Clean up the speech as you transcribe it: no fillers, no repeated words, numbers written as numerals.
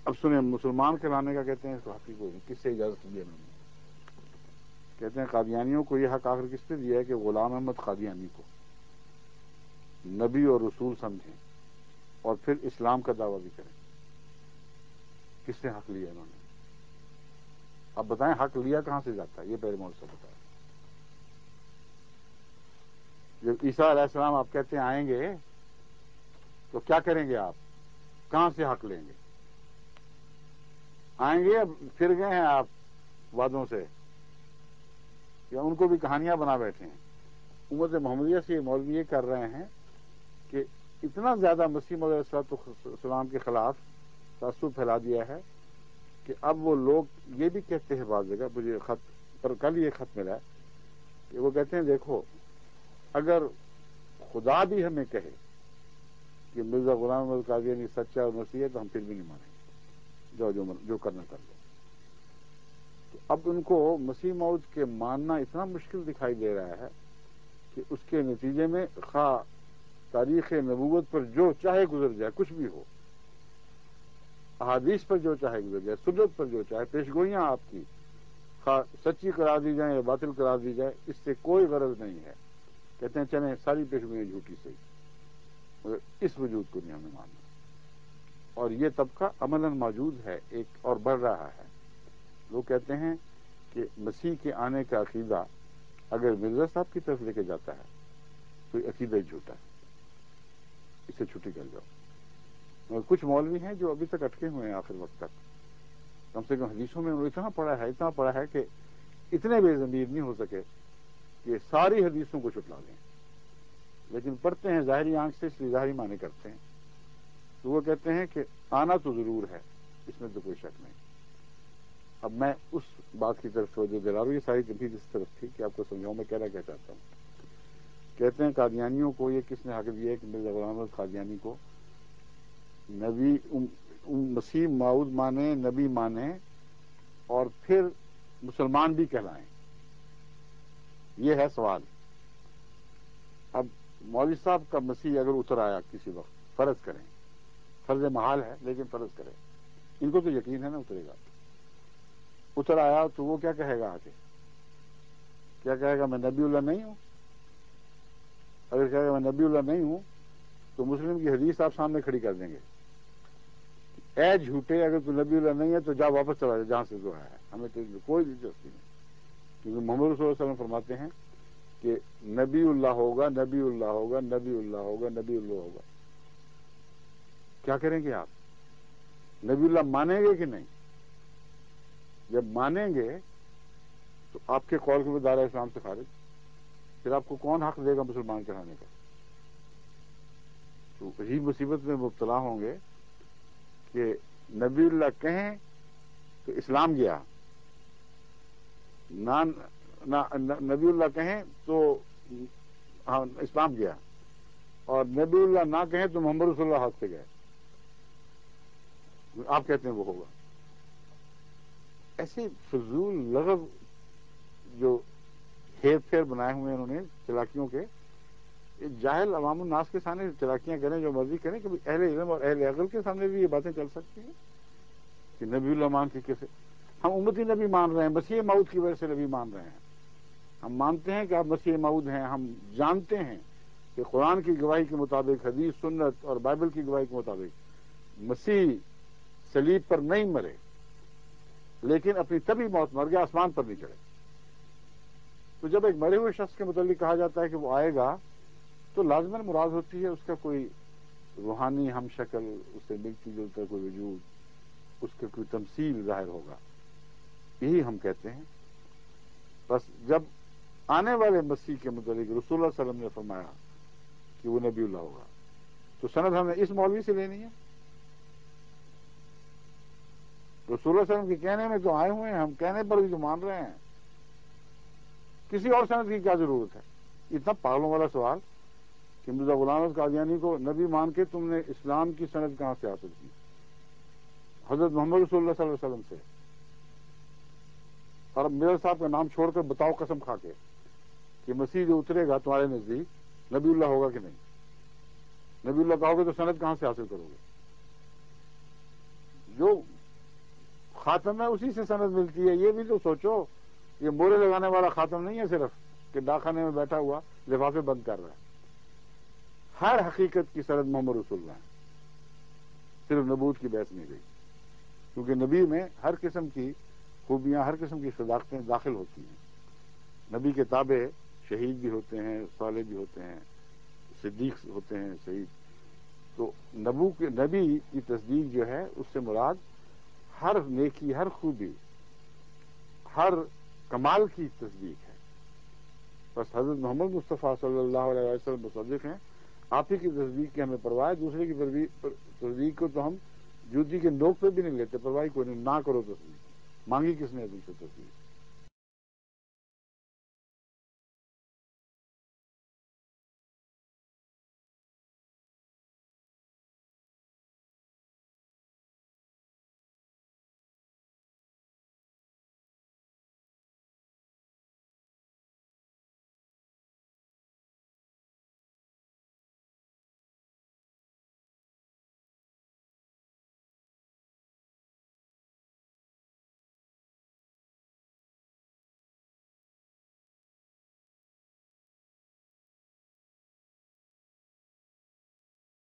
اب سنیں، مسلمان کہلانے کا کہتے ہیں اس کو حق کو کس سے اجازت دی انہوں نے؟ کہتے ہیں قادیانیوں کو یہ حق آخر کس نے دیا ہے کہ غلام احمد قادیانی کو نبی اور رسول سمجھیں اور پھر اسلام کا دعویٰ بھی کریں؟ کس نے حق لیا انہوں نے؟ اب بتائیں حق لیا کہاں سے جاتا ہے؟ یہ پہلے مجھ سے بتائیں۔ جب عیسیٰ علیہ السلام آپ کہتے ہیں آئیں گے تو کیا کریں گے آپ؟ کہاں سے حق لیں گے؟ آئیں گے، اب پھر گئے ہیں آپ وعدوں سے، یا ان کو بھی کہانیاں بنا بیٹھے ہیں؟ امت محمدیہ سے یہ مولوی یہ کر رہے ہیں کہ اتنا زیادہ مسیح موعود علیہ السلام کے خلاف تعصب پھیلا دیا ہے کہ اب وہ لوگ یہ بھی کہتے ہیں بعض جگہ، مجھے خط پر کل یہ خط ملا کہ وہ کہتے ہیں دیکھو اگر خدا بھی ہمیں کہے کہ مرزا غلام احمد قادیانی سچا اور مسیح ہے تو ہم پھر بھی نہیں مانیں گے، جو کرنا کر لو۔ تو اب ان کو مسیح موعود کے ماننا اتنا مشکل دکھائی دے رہا ہے کہ اس کے نتیجے میں خواہ تاریخ نبوت پر جو چاہے گزر جائے، کچھ بھی ہو، احادیث پر جو چاہے گزر جائے، سنت پر جو چاہے، پیشگوئیاں آپ کی خواہ سچی قرار دی جائیں یا باطل قرار دی جائے، اس سے کوئی غرض نہیں ہے۔ کہتے ہیں چلیں ساری پیشگوئیاں جھوٹی صحیح، مگر اس وجود کو نہیں ہمیں ماننا۔ اور یہ طبقہ عملاً موجود ہے ایک، اور بڑھ رہا ہے۔ وہ کہتے ہیں کہ مسیح کے آنے کا عقیدہ اگر مرزا صاحب کی طرف لے کے جاتا ہے تو یہ عقیدہ ہی جھوٹا ہے، اسے چھٹی کر جاؤ۔ مگر کچھ مولوی ہیں جو ابھی تک اٹکے ہوئے ہیں آخر وقت تک، کم سے کم حدیثوں میں انہوں نے اتنا پڑھا ہے کہ اتنے بے ضمیر نہیں ہو سکے کہ ساری حدیثوں کو چھٹلا دیں، لیکن پڑھتے ہیں ظاہری آنکھ سے، اس لیے ظاہری معنی کرتے ہیں۔ تو وہ کہتے ہیں کہ آنا تو ضرور ہے، اس میں تو کوئی شک نہیں۔ اب میں اس بات کی طرف توجہ دلا رہا ہوں، یہ ساری تمہید اس طرف تھی کہ آپ کو سمجھاؤں میں کہنا کیا چاہتا ہوں۔ کہتے ہیں قادیانیوں کو یہ کس نے حق دیا ہے کہ مرزا غلام احمد قادیانی کو نبی مسیح موعود مانے، نبی مانے اور پھر مسلمان بھی کہلائیں؟ یہ ہے سوال۔ اب مولوی صاحب کا مسیح اگر اتر آیا کسی وقت، فرض کریں، فرض محال ہے لیکن فرض کریں، ان کو تو یقین ہے نا اترے گا، اتر آیا تو وہ کیا کہے گا؟ آگے کیا کہے گا؟ میں نبی اللہ نہیں ہوں؟ اگر کہے گا میں نبی اللہ نہیں ہوں تو مسلم کی حدیث آپ سامنے کھڑی کر دیں گے، اے جھوٹے اگر تو نبی اللہ نہیں ہے تو جا واپس چلا جا جہاں سے تو آیا ہے، ہمیں تو کوئی دلچسپی نہیں۔ کیونکہ محمد رسول اللہ علیہ وسلم فرماتے ہیں کہ نبی اللہ ہوگا، نبی اللہ ہوگا، نبی اللہ ہوگا، نبی اللہ ہوگا۔ کیا کریں گے آپ؟ نبی اللہ مانیں گے کہ نہیں؟ جب مانیں گے تو آپ کے قول کو دائرہ اسلام سے خارج، پھر آپ کو کون حق دے گا مسلمان کہلانے کا؟ تو عجیب مصیبت میں مبتلا ہوں گے کہ نبی اللہ کہیں تو اسلام گیا، نبی اللہ کہیں تو اسلام گیا، اور نبی اللہ نہ کہیں تو محمد رسول اللہ ہاتھ سے گئے۔ آپ کہتے ہیں وہ ہوگا؟ ایسے فضول لغو جو ہیر پھیر بنائے ہوئے انہوں نے چلاکیوں کے، جاہل عوام الناس کے سامنے چلاکیاں کریں، جو مرضی کریں، کہ اہل علم اور اہل عقل کے سامنے بھی یہ باتیں چل سکتی ہیں کہ نبی اللہ مان کی کیسے؟ ہم امتی نبی مان رہے ہیں، مسیح موعود کی وجہ سے نبی مان رہے ہیں۔ ہم مانتے ہیں کہ آپ مسیح موعود ہیں، ہم جانتے ہیں کہ قرآن کی گواہی کے مطابق، حدیث، سنت اور بائبل کی گواہی کے مطابق مسیح صلیب پر نہیں مرے، لیکن اپنی طبی موت مر گیا، آسمان پر نہیں چڑھے۔ تو جب ایک مرے ہوئے شخص کے متعلق کہا جاتا ہے کہ وہ آئے گا تو لازماً مراد ہوتی ہے اس کا کوئی روحانی ہم شکل، اس سے ملتی جلتا کوئی وجود، اس کا کوئی تمثیل ظاہر ہوگا۔ یہی ہم کہتے ہیں۔ بس جب آنے والے مسیح کے متعلق رسول اللہ صلی اللہ علیہ وسلم نے فرمایا کہ وہ نبی اللہ ہوگا تو سند ہمیں اس مولوی سے لینی ہے؟ رسول اللہ صلی اللہ علیہ وسلم کے کہنے میں تو آئے ہوئے ہیں، ہم کہنے پر بھی تو مان رہے ہیں، کسی اور سند کی کیا ضرورت ہے؟ اتنا پاگلوں والا سوال کہ مرزا غلام احمد قادیانی کو نبی مان کے تم نے اسلام کی سند کہاں سے حاصل کی؟ حضرت محمد رسول اللہ صلی اللہ علیہ وسلم سے۔ اور اب میرے صاحب کا نام چھوڑ کر بتاؤ قسم کھا کے کہ مسیح جو اترے گا تمہارے نزدیک نبی اللہ ہوگا کہ نہیں؟ نبی اللہ کہو گے تو سند کہاں سے حاصل کرو گے؟ جو خاتم ہے اسی سے سند ملتی ہے. یہ بھی تو سوچو, یہ مورے لگانے والا خاتم نہیں ہے صرف کہ ڈاکخانے میں بیٹھا ہوا لفافے بند کر رہا ہے. ہر حقیقت کی سند محمد رسول اللہ ہے, صرف نبوت کی بحث نہیں گئی, کیونکہ نبی میں ہر قسم کی خوبیاں, ہر قسم کی صداقتیں داخل ہوتی ہیں. نبی کے تابع شہید بھی ہوتے ہیں, صالح بھی ہوتے ہیں, صدیق ہوتے ہیں, شہید. تو نبی کی تصدیق جو ہے اس سے مراد ہر نیکی, ہر خوبی, ہر کمال کی تصدیق ہے. بس حضرت محمد مصطفیٰ صلی اللہ علیہ وسلم مصدق ہیں, آپ ہی کی تصدیق کی ہمیں پرواہ ہے. دوسرے کی تصدیق کو تو ہم جوتی کے نوک پہ بھی نہیں لیتے, پرواہ کوئی نہیں, نہ کرو تصدیق. مانگی کس نے تم سے تصدیق؟